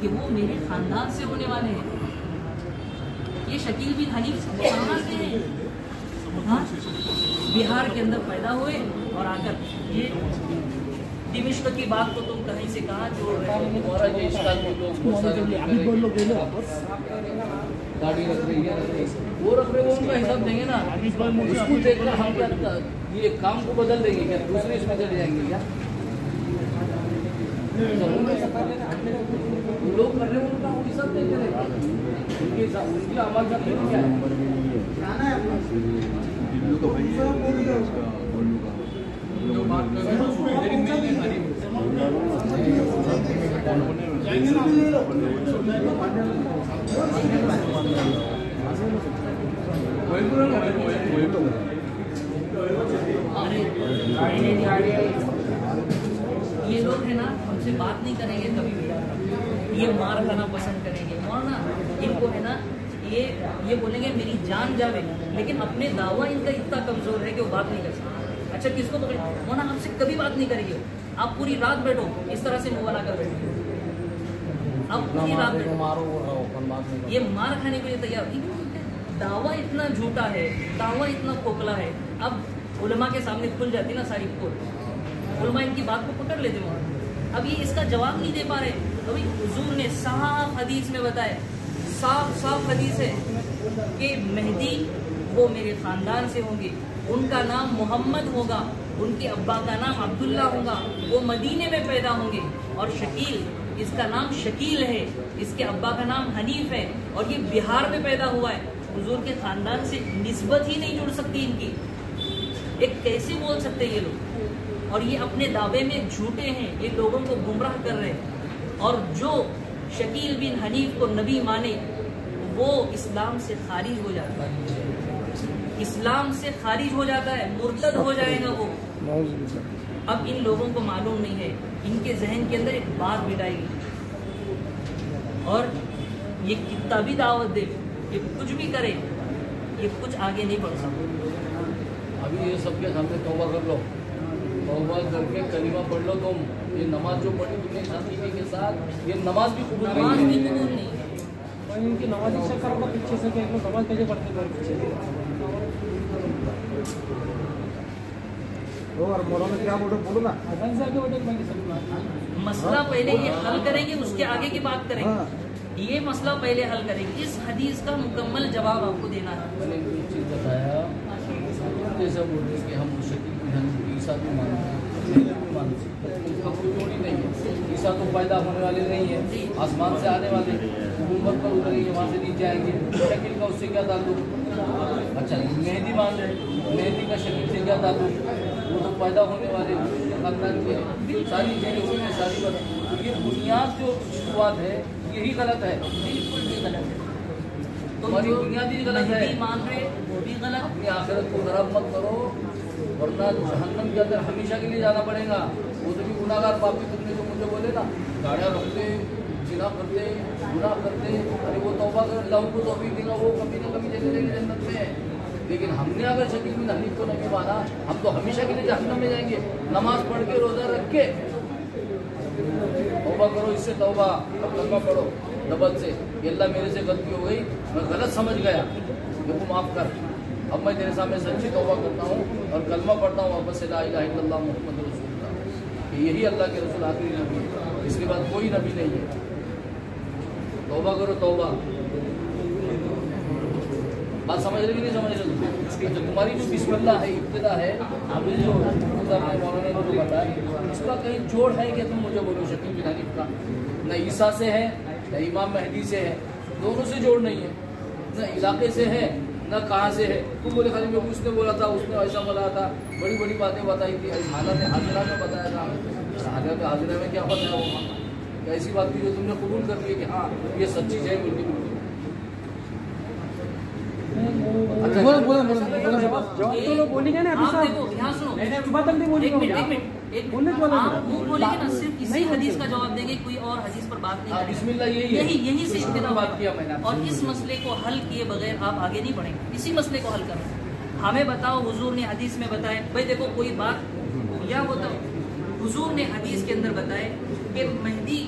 कि वो मेरे खानदान से होने वाले हैं। ये शकील बिन हनीफ कहाँ से हैं? हाँ, बिहार के अंदर पैदा हुए और आकर ये दिमिश्क की बात को तुम कहीं से कहा जो गाड़ी रख रही है, वो रख रहे, वो उनका हिसाब देंगे ना। उसको देखना हम क्या ये काम को बदल देंगे क्या? दूसरे इसमें चले जाएंगे क्या? लोग कर रहे हैं उनका हिसाब देते रहेगा, उनकी आवाज क्या ये लोग है ना, हमसे बात नहीं करेंगे कभी भी, ये मार खाना पसंद करेंगे और ना इनको है ना ये बोलेंगे मेरी जान जावे, लेकिन अपने दावा इनका इतना कमजोर है कि वो बात नहीं कर सकते। अच्छा किसको पकड़े? वो ना आपसे कभी बात नहीं करेंगे, आप पूरी रात बैठो इस तरह से मुंह बनाकर बैठो, अब पूरी रात बैठो, ये मार खाने के लिए तैयार। दावा इतना झूठा है, दावा इतना खोखला है। अब उलमा के सामने खुल जाती ना सारी पोल, उलमा इनकी बात को पकड़ लेते वहाँ। अब ये इसका जवाब नहीं दे पा रहे। अभी हुजूर ने साफ हदीस में बताया, साफ हदीस है कि मेहदी वो मेरे खानदान से होंगे, उनका नाम मोहम्मद होगा, उनके अब्बा का नाम अब्दुल्ला होगा, वो मदीने में पैदा होंगे। और शकील, इसका नाम शकील है, इसके अब्बा का नाम हनीफ है और ये बिहार में पैदा हुआ है। हुजूर के खानदान से निस्बत ही नहीं जुड़ सकती इनकी। एक कैसे बोल सकते ये लोग? और ये अपने दावे में झूठे हैं, ये लोगों को गुमराह कर रहे हैं। और जो शकील बिन हनीफ को नबी माने वो इस्लाम से खारिज हो जाता है, इस्लाम से खारिज हो जाता है, मुर्तद हो जाएगा वो। अब इन लोगों को मालूम नहीं है, इनके जहन के अंदर एक बात बिठाएगी और ये कितना भी दावत दे, ये कुछ भी करे, ये कुछ आगे नहीं बढ़ सकता। अभी ये सबके सामने तौबा कर लो, तौबा करके कलीमा पढ़ लो तुम। ये नमाज जो पढ़ी तुमने शादी के साथ, ये नमाज भी कबूल नहीं है। इनकी नमाज शक्कर होगा पीछे से, नमाज कैसे पढ़ते हैं पीछे? और मौलाना क्या बोलो ना, मसला पहले ये हल करेंगे, उसके आगे की बात करेंगे। ये मसला पहले हल करेंगे, इस हदीस का मुकम्मल जवाब आपको देना है। मैंने एक चीज़ बताया, जैसा बोलते कि हम शकील ईसा भी मानते हैं, उसका कोई जोड़ ही नहीं है। ईसा तो पैदा होने वाले नहीं है, आसमान से आने वाले, हुकूमत पर उतरेंगे, वहाँ से नीचे आएंगे। शकील का उससे क्या ताल्लुक? अच्छा मेहदी मान रहे, मेहदी का शकील से क्या ताल्लुक? वो तो पैदा होने वाले खानदान के, सारी चीज़ें सारी बात। ये बुनियाद जो शुरुआत है यही गलत है, बिल्कुल भी गलत है। तो हमारी जो बुनियादी गलत है। मान रहे वो भी गलत। अपनी आखिरत को खराब मत करो, वरना जहन्नम के अंदर हमेशा के लिए जाना पड़ेगा। वो तो भी गुनाहगार पापी, तुमने जो मुझे बोले ना, गाड़ियाँ रखते, जिना करते, गुनाह करते, अरे वो तौबा कर, अल्लाह को तौफीक देगा, वो कभी न कभी चले जाएंगे जन्नत में। लेकिन हमने अगर शकील बिन हनीफ को नहीं माना, हम तो हमेशा के लिए जहन्नम में जाएंगे। नमाज पढ़ के, रोजा रख के तौबा करो, इससे तौबा, अब कलमा पढ़ो दबल से, ये अल्लाह मेरे से गलती हो गई, मैं गलत समझ गया, मेरे को माफ़ कर। अब मैं तेरे सामने सच्ची तौबा करता हूँ और कलमा पढ़ता हूँ वापस से, ला इलाहा इल्लल्लाह मुहम्मद रसूलुल्लाह। यही अल्लाह के रसूल आखिरी नबी है, इसके बाद कोई नबी नहीं है। तौबा करो, तौबा। बात समझ रहे कि नहीं समझ रहे? तो तुम्हारी जो बिस्मिल्लाह है, इब्तिदा है, आपने जो मौलाना ने जो बताया, इसका कहीं जोड़ है कि तुम मुझे बोलो शकील बिन हनीफ का न ईसा से है न इमाम मेहदी से है, दोनों से जोड़ नहीं है, न इलाके से है न कहाँ से है। तुम बोले खाली में उसने बोला था, उसने ऐसा बोला था, बड़ी बड़ी बातें बताई थी, हालत हाजिरा में बताया था। हालत हाजिरा में क्या बताया वो? ऐसी बात थी जो तुमने कबूल कर ली कि हाँ ये सच चीज़ है, बिल्कुल बिल्कुल। बोलेंगे ना अभी ना, सिर्फ इसी हदीस का जवाब देंगे, कोई और हदीस पर बात नहीं बिस्मिल्लाह यही से इब्तिदा बात किया मैंने। और इस मसले को हल किए बगैर आप आगे नहीं बढ़ेंगे। इसी मसले को हल करना। हमें बताओ, हुजूर ने हदीस में बताया, भाई देखो कोई बात या बताओ, हुजूर ने हदीस के अंदर बताया कि मेहदी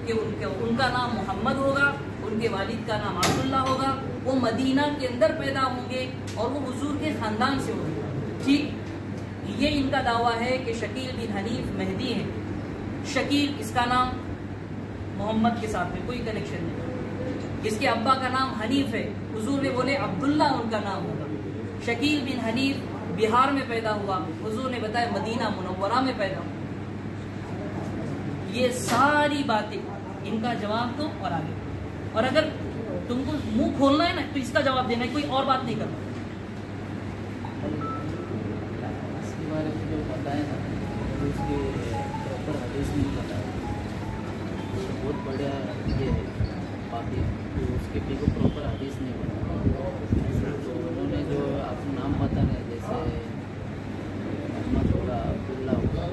कि उनका नाम मोहम्मद होगा, उनके वालिद का नाम अब्दुल्ला होगा, वो मदीना के अंदर पैदा होंगे और वो हुजूर के ख़ानदान से होंगे। ठीक, ये इनका दावा है कि शकील बिन हनीफ मेहदी हैं। शकील इसका नाम मोहम्मद के साथ में कोई कनेक्शन नहीं। इसके अब्बा का नाम हनीफ है, हुजूर ने बोले अब्दुल्ला उनका नाम होगा। शकील बिन हनीफ बिहार में पैदा हुआ, हुजूर ने बताया मदीना मुनव्वरा में पैदा हुआ। ये सारी बातें इनका जवाब दो और आगे। और अगर तुमको मुंह खोलना है ना तो इसका जवाब देना है, कोई और बात नहीं करना। इसके बारे में जो बताया ना, उसके प्रॉपर हदीस नहीं बताया, तो बहुत बढ़िया ये बात है। तो उसके भी को प्रॉपर हदीस नहीं बताया। तो उन्होंने जो अपना नाम बताने, जैसे मोहम्मद होगा, अब्दुल्ला होगा,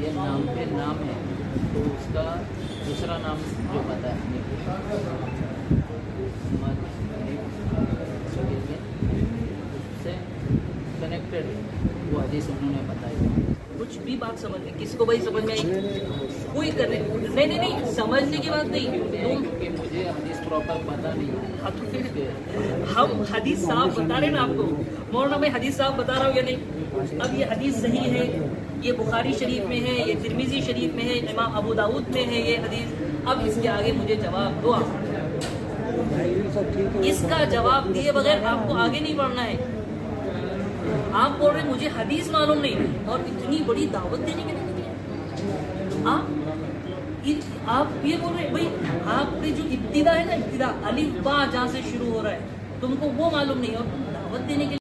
ये नाम पे नाम है, तो उसका दूसरा नाम जो पता है उससे कनेक्टेड वो हदीस उन्होंने बताई। कुछ भी बात समझ में, किसको भाई समझ में आई? कोई करने नहीं समझने की बात नहीं। तुम क्योंकि मुझे हदीस प्रॉपर पता नहीं है। हम हदीस साहब बता रहे ना आपको, मौलाना मैं हदीस साहब बता रहा हूँ या नहीं। अब ये हदीस सही है, ये बुखारी शरीफ में है, ये तिरमिजी शरीफ में है, इमाम अबू दाऊद में है ये हदीस। अब इसके आगे मुझे जवाब दो आप। इसका जवाब दिए बगैर आपको आगे नहीं बढ़ना है। आप बोल रहे मुझे हदीस मालूम नहीं और इतनी बड़ी दावत देने के लिए आप ये बोल रहे भाई, आपकी जो इब्तिदा है ना, इब्तिदा अलिफ बा जहाँ से शुरू हो रहा है, तुमको वो मालूम नहीं और तुम दावत देने के